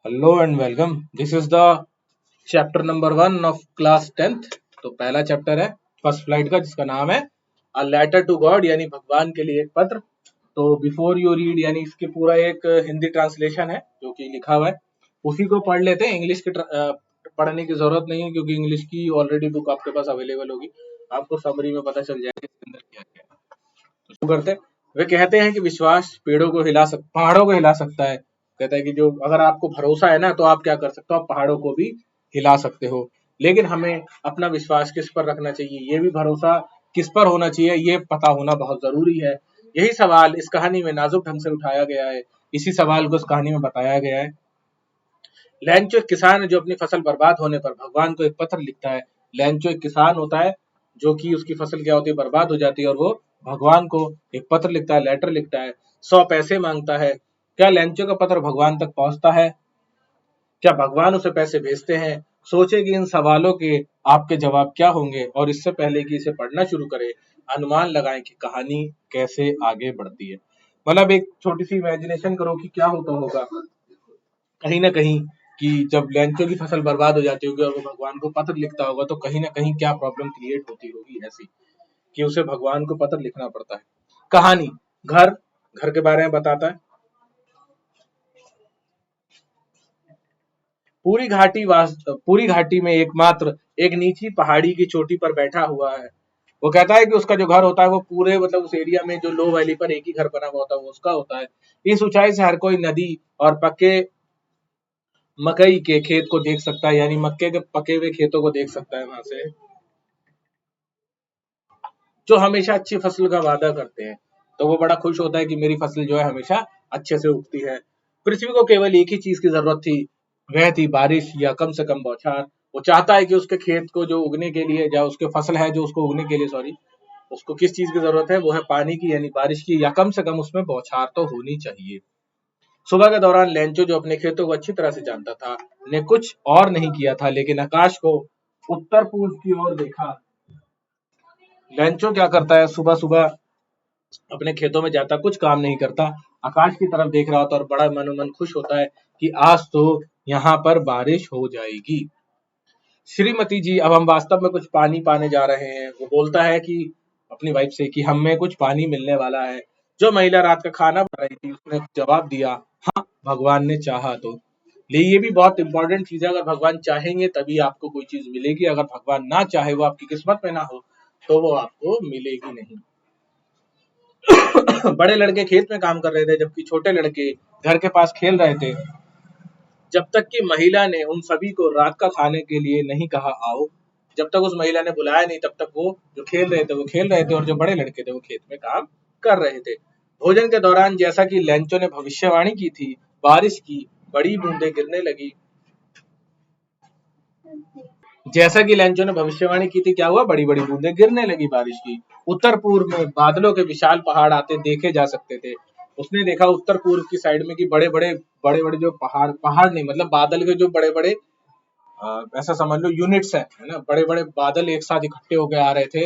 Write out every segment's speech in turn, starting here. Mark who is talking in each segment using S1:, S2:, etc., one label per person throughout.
S1: Hello and welcome. This is the chapter number 1 of class 10th। तो पहला chapter है first flight का, जिसका नाम है अ लेटर टू गॉड, यानी भगवान के लिए एक पत्र। तो बिफोर यू रीड, यानी इसके पूरा एक हिंदी ट्रांसलेशन है जो कि लिखा हुआ है, उसी को पढ़ लेते हैं। इंग्लिश की पढ़ने की जरूरत नहीं है, क्योंकि इंग्लिश की ऑलरेडी बुक आपके पास अवेलेबल होगी। आपको समरी में पता चल जाएगा इसके अंदर क्या क्या है। तो शुरू करते हैं। वे कहते हैं कि विश्वास पहाड़ों को हिला सकता है। कहता है कि जो अगर आपको भरोसा है ना, तो आप क्या कर सकते हो, आप पहाड़ों को भी हिला सकते हो। लेकिन हमें अपना विश्वास किस पर रखना चाहिए, ये भी भरोसा किस पर होना चाहिए, ये पता होना बहुत जरूरी है। यही सवाल इस कहानी में नाजुक ढंग से उठाया गया है। इसी सवाल को इस कहानी में बताया गया है। लैंचो एक किसान है जो अपनी फसल बर्बाद होने पर भगवान को एक पत्र लिखता है। लैंचो एक किसान होता है जो कि उसकी फसल क्या होती है, बर्बाद हो जाती है, और वो भगवान को एक पत्र लिखता है, लेटर लिखता है। 100 पैसे मांगता है। क्या लैंचो का पत्र भगवान तक पहुंचता है? क्या भगवान उसे पैसे भेजते हैं? सोचे कि इन सवालों के आपके जवाब क्या होंगे, और इससे पहले कि इसे पढ़ना शुरू करें, अनुमान लगाएं कि कहानी कैसे आगे बढ़ती है। मतलब एक छोटी सी इमेजिनेशन करो कि क्या होता होगा कहीं ना कहीं, कि जब लैंचो की फसल बर्बाद हो जाती होगी और वो भगवान को पत्र लिखता होगा, तो कहीं ना कहीं क्या प्रॉब्लम क्रिएट होती होगी ऐसी, कि उसे भगवान को पत्र लिखना पड़ता है। कहानी घर घर के बारे में बताता है। पूरी घाटी में एकमात्र एक नीची पहाड़ी की चोटी पर बैठा हुआ है। वो कहता है कि उसका जो घर होता है वो पूरे मतलब उस एरिया में जो लो वैली पर एक ही घर बना हुआ होता है, वो उसका होता है। इस ऊंचाई से हर कोई नदी और पक्के मकई के खेत को देख सकता है, यानी मक्के के पके हुए खेतों को देख सकता है वहां से, जो हमेशा अच्छी फसल का वादा करते हैं। तो वो बड़ा खुश होता है कि मेरी फसल जो है हमेशा अच्छे से उगती है। पृथ्वी को केवल एक ही चीज की जरूरत थी, वह थी बारिश या कम से कम बौछार। वो चाहता है कि उसके खेत को जो उगने के लिए, या उसके फसल है जो उसको उगने के लिए, सॉरी, उसको किस चीज की जरूरत है, वो है पानी की, यानी बारिश की, या कम से कम उसमें बौछार तो होनी चाहिए। सुबह के दौरान लेंचो, जो अपने खेतों को अच्छी तरह से जानता था, ने कुछ और नहीं किया था, लेकिन आकाश को उत्तर पूर्व की ओर देखा। लेंचो क्या करता है, सुबह सुबह अपने खेतों में जाता, कुछ काम नहीं करता, आकाश की तरफ देख रहा होता और बड़ा मनोमन खुश होता है कि आज तो यहाँ पर बारिश हो जाएगी। श्रीमती जी, अब हम वास्तव में कुछ पानी पाने जा रहे हैं। वो बोलता है कि अपनी वाइफ से कि हमें कुछ पानी मिलने वाला है। जो महिला रात का खाना बना रही थी, उसने जवाब दिया, हाँ, भगवान ने चाहा तो। लेकिन ये भी बहुत इंपॉर्टेंट चीज है, अगर भगवान चाहेंगे तभी आपको कोई चीज मिलेगी, अगर भगवान ना चाहे, वो आपकी किस्मत में ना हो, तो वो आपको मिलेगी नहीं। बड़े लड़के खेत में काम कर रहे थे, जबकि छोटे लड़के घर के पास खेल रहे थे, जब तक कि महिला ने उन सभी को रात का खाने के लिए नहीं कहा आओ। जब तक उस महिला ने बुलाया नहीं, तब तक वो जो खेल रहे थे वो खेल रहे थे, और जो बड़े लड़के थे वो खेत में काम कर रहे थे। भोजन के दौरान, जैसा कि लेंचो ने भविष्यवाणी की थी, बारिश की बड़ी बूंदें गिरने लगी। जैसा कि लेंचो ने भविष्यवाणी की थी, क्या हुआ, बड़ी बड़ी बूंदें गिरने लगी बारिश की। उत्तर पूर्व में बादलों के विशाल पहाड़ आते देखे जा सकते थे। उसने देखा उत्तर पूर्व की साइड में कि बड़े बड़े जो पहाड़ पहाड़ नहीं, मतलब बादल के जो बड़े बड़े, ऐसा समझ लो यूनिट्स है ना, बड़े बड़े बादल एक साथ इकट्ठे होकर आ रहे थे,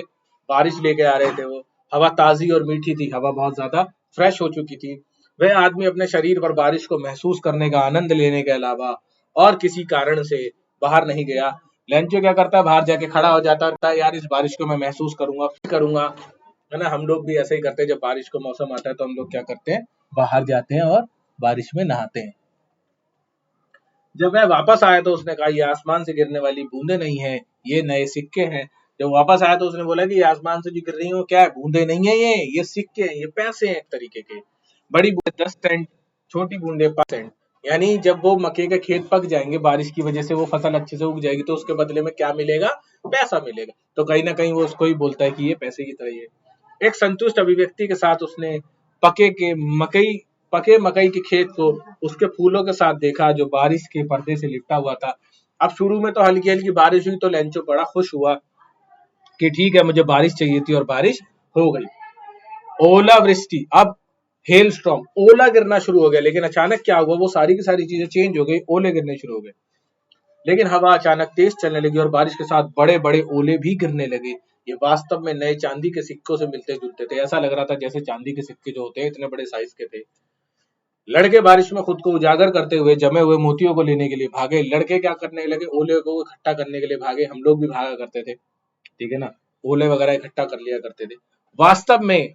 S1: बारिश लेके आ रहे थे। वो हवा ताजी और मीठी थी, हवा बहुत ज्यादा फ्रेश हो चुकी थी। वह आदमी अपने शरीर पर बारिश को महसूस करने का, आनंद लेने के अलावा और किसी कारण से बाहर नहीं गया। लेंचो क्या करता है, बाहर जाके खड़ा हो जाता है, यार इस बारिश को मैं महसूस करूंगा, फील करूंगा, है ना। हम लोग भी ऐसे ही करते हैं, जब बारिश का मौसम आता है तो हम लोग क्या करते हैं, बाहर जाते हैं और बारिश में नहाते हैं। जब वह वापस आया तो उसने कहा, ये आसमान से गिरने वाली बूंदे नहीं है, ये नए सिक्के हैं। जब वापस आया तो उसने बोला कि ये आसमान से जो गिर रही हो, क्या है, बूंदे नहीं है, ये सिक्के हैं, ये पैसे हैं एक तरीके के। बड़ी बूंदे 10 सेंट, छोटी बूंदे 5 सेंट। यानी जब वो मक्के के खेत पक जाएंगे, बारिश की वजह से वो फसल अच्छे से उग जाएगी, तो उसके बदले में क्या मिलेगा, पैसा मिलेगा। तो कहीं ना कहीं वो उसको ही बोलता है कि ये पैसे की तरह ही है। एक संतुष्ट अभिव्यक्ति के साथ उसने पके के मकई पके मकई के खेत को उसके फूलों के साथ देखा, जो बारिश के पर्दे से लिपटा हुआ था। अब शुरू में तो हल्की हल्की बारिश हुई, तो लेंचो बड़ा खुश हुआ कि ठीक है, मुझे बारिश चाहिए थी, और बारिश हो गई। ओला वृष्टि, अब हेल स्टॉर्म, ओला गिरना शुरू हो गया। लेकिन अचानक क्या हुआ, वो सारी की सारी चीजें चेंज हो गई, ओले गिरने शुरू हो गए। लेकिन हवा अचानक तेज चलने लगी और बारिश के साथ बड़े बड़े ओले भी गिरने लगे। ये वास्तव में नए चांदी के सिक्कों से मिलते जुलते थे। ऐसा लग रहा था जैसे चांदी के सिक्के जो होते हैं, इतने बड़े साइज के थे। लड़के बारिश में खुद को उजागर करते हुए जमे हुए मोतियों को लेने के लिए भागे। लड़के क्या करने लगे, ओले को इकट्ठा करने के लिए भागे। हम लोग भी भागा करते थे, ठीक है ना, ओले वगैरह इकट्ठा कर लिया करते थे। वास्तव में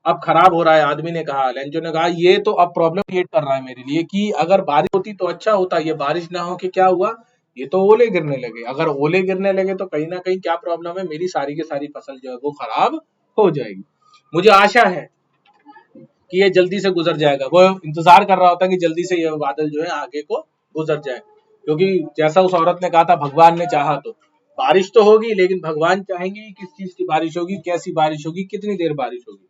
S1: अब खराब हो रहा है। आदमी ने कहा, लेंचो ने कहा, ये तो अब प्रॉब्लम क्रिएट कर रहा है मेरे लिए कि अगर बारिश होती तो अच्छा होता, ये बारिश ना हो के क्या हुआ, ये तो ओले गिरने लगे। अगर ओले गिरने लगे तो कहीं ना कहीं क्या प्रॉब्लम है, मेरी सारी की सारी फसल जो है वो खराब हो जाएगी। मुझे आशा है कि ये जल्दी से गुजर जाएगा। वो इंतजार कर रहा होता है कि जल्दी से ये बादल जो है आगे को गुजर जाए, क्योंकि जैसा उस औरत ने कहा था, भगवान ने चाहा तो बारिश तो होगी, लेकिन भगवान चाहेंगे कि किस चीज की बारिश होगी, कैसी बारिश होगी, कितनी देर बारिश होगी।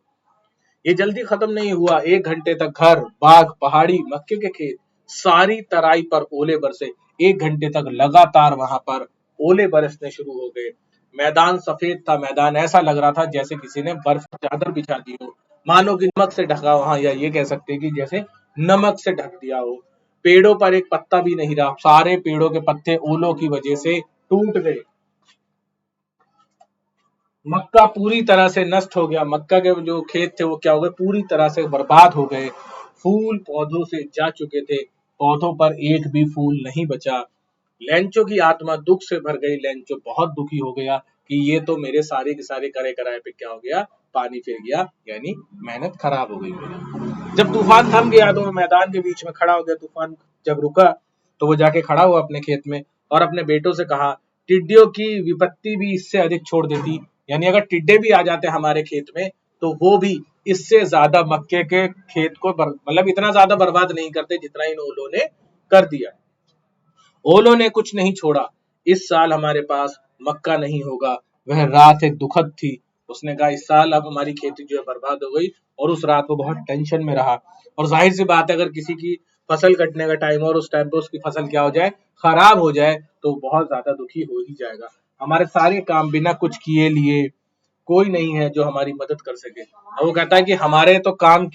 S1: ये जल्दी खत्म नहीं हुआ। 1 घंटे तक घर, बाग, पहाड़ी, मक्के के खेत, सारी तराई पर ओले बरसे। 1 घंटे तक लगातार वहां पर ओले बरसने शुरू हो गए। मैदान सफेद था। मैदान ऐसा लग रहा था जैसे किसी ने बर्फ की चादर बिछा दी हो, मानो कि नमक से ढका हो। हाँ, या ये कह सकते हैं कि जैसे नमक से ढक दिया हो। पेड़ों पर एक पत्ता भी नहीं रहा। सारे पेड़ों के पत्ते ओलों की वजह से टूट गए। मक्का पूरी तरह से नष्ट हो गया। मक्का के जो खेत थे वो क्या हो गए, पूरी तरह से बर्बाद हो गए। फूल पौधों से जा चुके थे, पौधों पर एक भी फूल नहीं बचा। लेंचो की आत्मा दुख से भर गई। लेंचो बहुत दुखी हो गया कि ये तो मेरे सारे के सारे करे कराए पे क्या हो गया, पानी फिर गया, यानी मेहनत खराब हो गई मेरी। जब तूफान थम गया तो वो मैदान के बीच में खड़ा हो गया। तूफान जब रुका तो वो जाके खड़ा हुआ अपने खेत में और अपने बेटों से कहा, टिड्डियों की विपत्ति भी इससे अधिक छोड़ देती, यानी अगर टिड्डे भी आ जाते हमारे खेत में तो वो भी इससे ज्यादा मक्के के खेत को मतलब इतना ज्यादा बर्बाद नहीं करते जितना इन ओलों ने कर दिया। ओलों ने कुछ नहीं छोड़ा। इस साल हमारे पास मक्का नहीं होगा। वह रात एक दुखद थी। उसने कहा, इस साल अब हमारी खेती जो है बर्बाद हो गई। और उस रात वो बहुत टेंशन में रहा। और जाहिर सी बात है, अगर किसी की फसल कटने का टाइम और उस टाइम पे उसकी फसल क्या हो जाए, खराब हो जाए, तो बहुत ज्यादा दुखी हो ही जाएगा। हमारे सारे काम बिना कुछ किए लिए कोई नहीं है जो हमारी मदद कर सके। और वो कहता है कि हमारे तो काम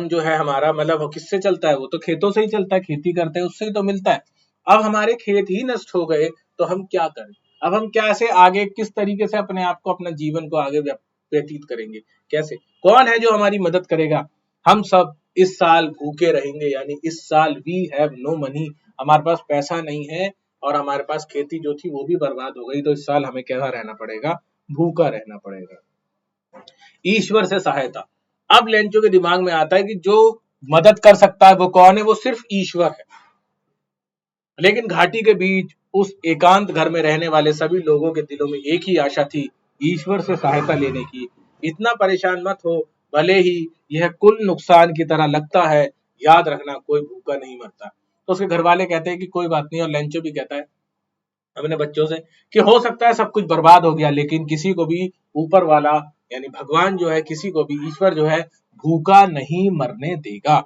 S1: जो है हमारा, मतलब वो किससे चलता है, वो तो खेतों से ही चलता है, खेती करते हैं उससे ही तो मिलता है। अब हमारे खेत ही नष्ट हो गए तो हम क्या करें। अब हम कैसे आगे, किस तरीके से अपने आप को, अपना जीवन को आगे व्यतीत करेंगे, कैसे, कौन है जो हमारी मदद करेगा। हम सब इस साल भूखे रहेंगे, यानी इस साल वी हैव नो मनी, हमारे पास पैसा नहीं है और हमारे पास खेती जो थी वो भी बर्बाद हो गई। तो इस साल हमें कैसा रहना पड़ेगा, भूखा रहना पड़ेगा। ईश्वर से सहायता। अब लेंचो के दिमाग में आता है कि जो मदद कर सकता है वो कौन है, वो सिर्फ ईश्वर है। लेकिन घाटी के बीच उस एकांत घर में रहने वाले सभी लोगों के दिलों में एक ही आशा थी, ईश्वर से सहायता लेने की। इतना परेशान मत हो, भले ही यह कुल नुकसान की तरह लगता है, याद रखना कोई भूखा नहीं मरता। तो उसके घर वाले कहते हैं कि कोई बात नहीं, और लेंचो भी कहता है अपने बच्चों से कि हो सकता है सब कुछ बर्बाद हो गया, लेकिन किसी को भी ऊपर वाला, यानी भगवान जो है, किसी को भी ईश्वर जो है भूखा नहीं मरने देगा।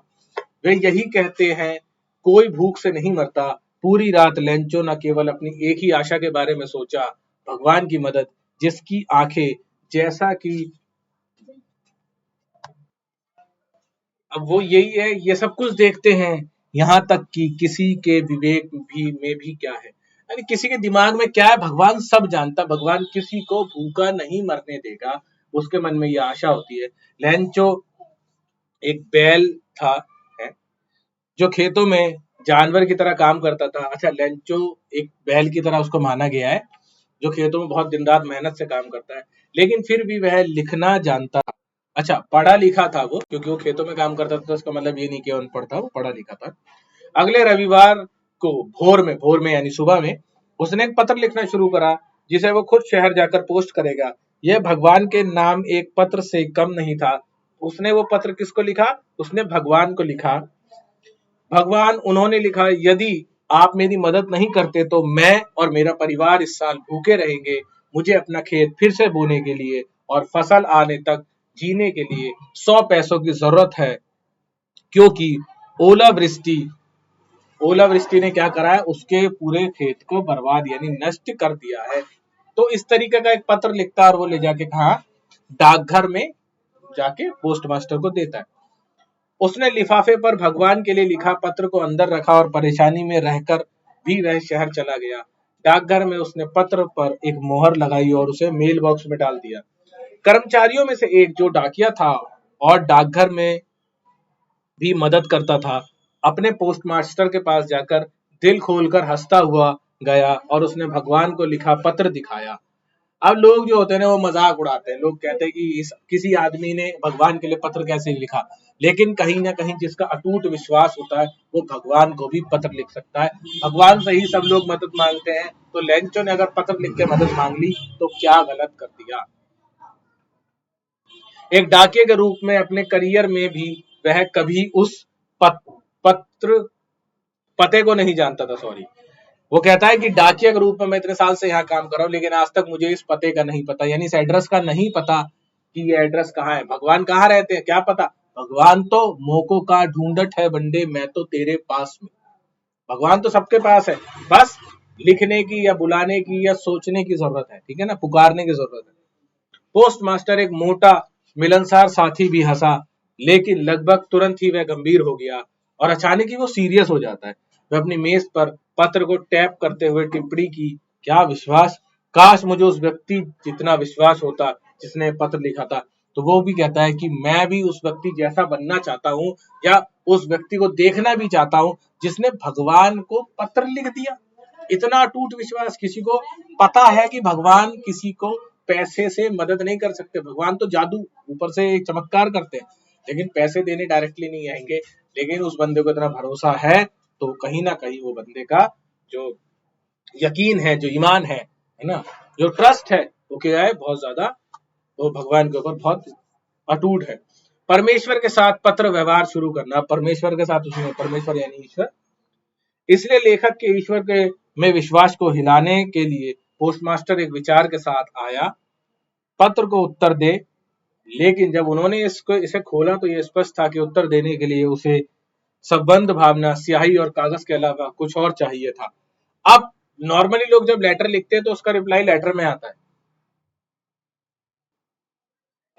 S1: वे यही कहते हैं, कोई भूख से नहीं मरता। पूरी रात लेंचो न केवल अपनी एक ही आशा के बारे में सोचा, भगवान की मदद, जिसकी आंखें, जैसा कि अब वो यही है, ये सब कुछ देखते हैं, यहाँ तक कि किसी के विवेक भी में भी क्या है, यानी किसी के दिमाग में क्या है, भगवान सब जानता। भगवान किसी को भूखा नहीं मरने देगा, उसके मन में ये आशा होती है। लैंचो एक बैल था, है, जो खेतों में जानवर की तरह काम करता था। अच्छा, लेंचो एक बैल की तरह उसको माना गया है, जो खेतों में बहुत दिन रात मेहनत से काम करता है, लेकिन फिर भी वह लिखना जानता। अच्छा, पढ़ा लिखा था वो, क्योंकि वो खेतों में काम करता था, तो उसका मतलब ये नहीं कि अनपढ़ था, वो पढ़ा लिखा था। अगले रविवार को भोर में यानी सुबह में उसने एक पत्र लिखना शुरू करा, जिसे वो खुद शहर जाकर पोस्ट करेगा। यह भगवान के नाम एक पत्र से कम नहीं था। उसने वो पत्र किसको लिखा, उसने भगवान को लिखा। भगवान, उन्होंने लिखा, यदि आप मेरी मदद नहीं करते तो मैं और मेरा परिवार इस साल भूखे रहेंगे। मुझे अपना खेत फिर से बोने के लिए और फसल आने तक जीने के लिए 100 पैसों की जरूरत है, क्योंकि ओलावृष्टि ओलावृष्टि ने क्या करा है, उसके पूरे खेत को बर्बाद यानी नष्ट कर दिया है। तो इस तरीके का एक पत्र लिखता है और वो ले जाके कहा, डाकघर में जाके पोस्ट मास्टर को देता है। उसने लिफाफे पर भगवान के लिए लिखा पत्र को अंदर रखा और परेशानी में रहकर भी वह शहर चला गया। डाकघर में उसने पत्र पर एक मोहर लगाई और उसे मेल बॉक्स में डाल दिया। कर्मचारियों में से एक, जो डाकिया था और डाकघर में भी मदद करता था। अपने पोस्टमास्टर के पास जाकर दिल खोलकर हंसता हुआ गया और उसने भगवान को लिखा पत्र दिखाया। अब लोग जो होते हैं ना वो मजाक उड़ाते हैं, लोग कहते हैं कि इस किसी आदमी ने भगवान के लिए पत्र कैसे लिखा, लेकिन कहीं ना कहीं जिसका अटूट विश्वास होता है वो भगवान को भी पत्र लिख सकता है। भगवान से ही सब लोग मदद मांगते हैं, तो लेंचो ने अगर पत्र लिख के मदद मांग ली तो क्या गलत कर दिया। एक डाकिये के रूप में अपने करियर में भी वह कभी उस पत्र पते को नहीं जानता था। सॉरी, वो कहता है कि डाकिया के रूप में मैं इतने साल से यहाँ काम कर रहा हूँ, लेकिन आज तक मुझे इस पते का नहीं पता, यानी इस एड्रेस का नहीं पता कि ये एड्रेस कहाँ है। भगवान कहाँ रहते हैं क्या पता। भगवान तो मोको का ढूंढट है बंदे, मैं तो तेरे पास में। भगवान तो सबके पास है, बस लिखने की या बुलाने की या सोचने की जरूरत है, ठीक है ना, पुकारने की जरूरत है। पोस्टमास्टर एक मोटा मिलनसार साथी भी हंसा, लेकिन लगभग तुरंत ही वह गंभीर हो गया और अचानक ही वो सीरियस हो जाता है। वह अपनी मेज पर पत्र को टैप करते हुए टिप्पणी की, क्या विश्वास, काश मुझे उस व्यक्ति जितना विश्वास होता जिसने पत्र लिखा था। तो वो भी कहता है कि मैं भी उस व्यक्ति जैसा बनना चाहता हूँ, या उस व्यक्ति को देखना भी चाहता हूँ जिसने भगवान को पत्र लिख दिया। इतना अटूट विश्वास। किसी को पता है कि भगवान किसी को पैसे से मदद नहीं कर सकते, भगवान तो जादू ऊपर से एक चमत्कार करते हैं, लेकिन पैसे देने डायरेक्टली नहीं आएंगे। लेकिन उस बंदे को इतना भरोसा है तो कहीं ना कहीं वो बंदे का जो यकीन है, जो ईमान है ना, जो ट्रस्ट है, वो क्या है, बहुत ज्यादा, वो भगवान के ऊपर बहुत अटूट है। परमेश्वर के साथ पत्र व्यवहार शुरू करना। परमेश्वर के साथ उसने, परमेश्वर यानी ईश्वर, इसलिए लेखक के ईश्वर के में विश्वास को हिलाने के लिए पोस्टमास्टर एक विचार के साथ आया, पत्र को उत्तर दे। लेकिन जब उन्होंने इसे खोला तो यह स्पष्ट था कि उत्तर देने के लिए उसे संबंध भावना, स्याही और कागज के अलावा कुछ और चाहिए था। अब नॉर्मली लोग जब लेटर लिखते हैं तो उसका रिप्लाई लेटर में आता है।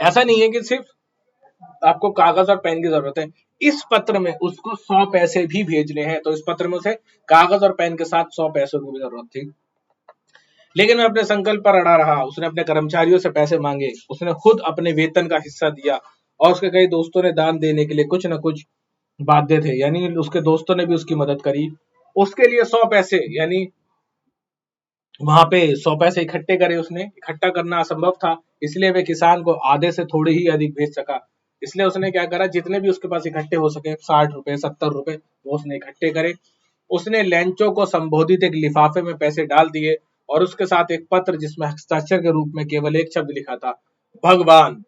S1: ऐसा नहीं है कि सिर्फ आपको कागज और पेन की जरूरत है। इस पत्र में उसको 100 पैसे भी भेजने हैं, तो इस पत्र में उसे कागज और पेन के साथ 100 पैसों की भी जरूरत थी। लेकिन वह अपने संकल्प पर अड़ा रहा। उसने अपने कर्मचारियों से पैसे मांगे, उसने खुद अपने वेतन का हिस्सा दिया और उसके कई दोस्तों ने दान देने के लिए कुछ न कुछ बाध्य थे, यानी उसके दोस्तों ने भी उसकी मदद करी। उसके लिए 100 पैसे, यानी वहां पे 100 पैसे इकट्ठे करे। उसने इकट्ठा करना असंभव था, इसलिए वे किसान को आधे से थोड़े ही अधिक भेज सका। इसलिए उसने क्या करा, जितने भी उसके पास इकट्ठे हो सके, 60 रुपए 70 रुपए, वो उसने इकट्ठे करे। उसने लेंचो को संबोधित एक लिफाफे में पैसे डाल दिए और उसके साथ एक पत्र जिसमें हस्ताक्षर के रूप में केवल एक शब्द लिखा था, भगवान।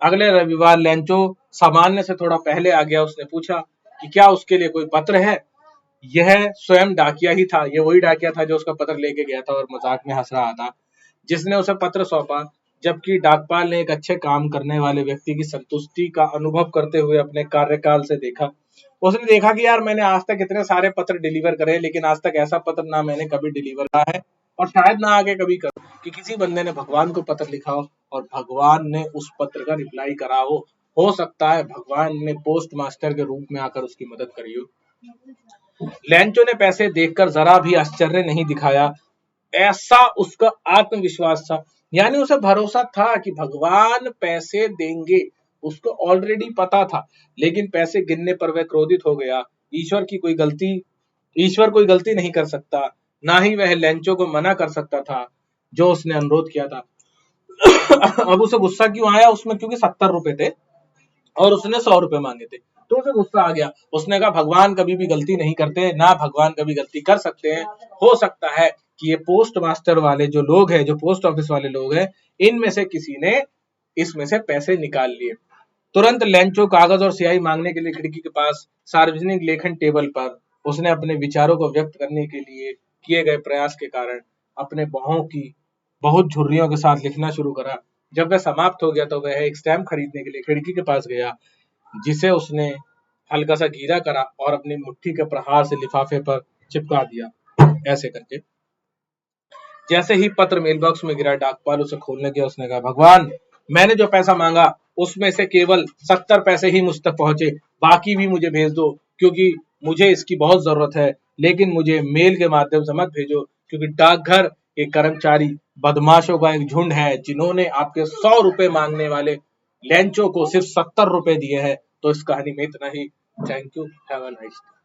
S1: अगले रविवार लेंचो सामान्य से थोड़ा पहले आ गया। उसने पूछा कि क्या उसके लिए कोई पत्र है। यह स्वयं डाकिया ही था, ये वही डाकिया था जो उसका पत्र लेके गया था और मजाक में हंस रहा था, जिसने उसे पत्र सौंपा। जबकि डाकपाल ने एक अच्छे काम करने वाले व्यक्ति की संतुष्टि का अनुभव करते हुए अपने कार्यकाल से देखा। उसने देखा कि यार मैंने आज तक इतने सारे पत्र डिलीवर करे, लेकिन आज तक ऐसा पत्र ना मैंने कभी डिलीवर किया है और शायद ना आगे कभी करूं, कि किसी बंदे ने भगवान को पत्र लिखा हो और भगवान ने उस पत्र का रिप्लाई करा हो। हो सकता है भगवान ने पोस्ट मास्टर के रूप में आकर उसकी मदद करी हो। लेंचो ने पैसे देखकर जरा भी आश्चर्य नहीं दिखाया, ऐसा उसका आत्मविश्वास था। यानी उसे भरोसा था कि भगवान पैसे देंगे, उसको ऑलरेडी पता था। लेकिन पैसे गिनने पर वह क्रोधित हो गया। ईश्वर कोई गलती नहीं कर सकता, ना ही वह लेंचो को मना कर सकता था जो उसने अनुरोध किया था। अब उसे गुस्सा क्यों आया उसमें, क्योंकि 70 रुपए थे और उसने 100 रुपए मांगे थे, तो उसे गुस्सा आ गया। उसने कहा भगवान कभी भी गलती नहीं करते, ना भगवान कभी गलती कर सकते हैं। हो सकता है कि ये पोस्ट मास्टर वाले जो लोग हैं, जो पोस्ट ऑफिस वाले लोग हैं, इनमें से किसी ने इसमें से पैसे निकाल लिए। तुरंत लेंचो कागज और स्याही मांगने के लिए खिड़की के पास सार्वजनिक लेखन टेबल पर उसने अपने विचारों को व्यक्त करने के लिए किए गए प्रयास के कारण अपने बाहों की बहुत झुर्रियों के साथ लिखना शुरू करा। जब वह समाप्त हो गया तो वह एक स्टैम्प खरीदने के लिए खिड़की के पास गया, जिसे उसने हल्का सा गीला करा और अपनी मुट्ठी के प्रहार से लिफाफे पर चिपका दिया, ऐसे करके। जैसे ही पत्र मेल बॉक्स में गिरा, डाकपाल उसे खोलने गया। उसने कहा, भगवान, मैंने जो पैसा मांगा उसमें से केवल 70 पैसे ही मुझ तक पहुंचे, बाकी भी मुझे भेज दो क्योंकि मुझे इसकी बहुत जरूरत है। लेकिन मुझे मेल के माध्यम से मत भेजो, क्योंकि डाकघर के कर्मचारी बदमाशों का एक झुंड है जिन्होंने आपके 100 रुपए मांगने वाले लेंचो को सिर्फ 70 रुपए दिए हैं। तो इस कहानी में इतना ही। Thank you, have a nice day.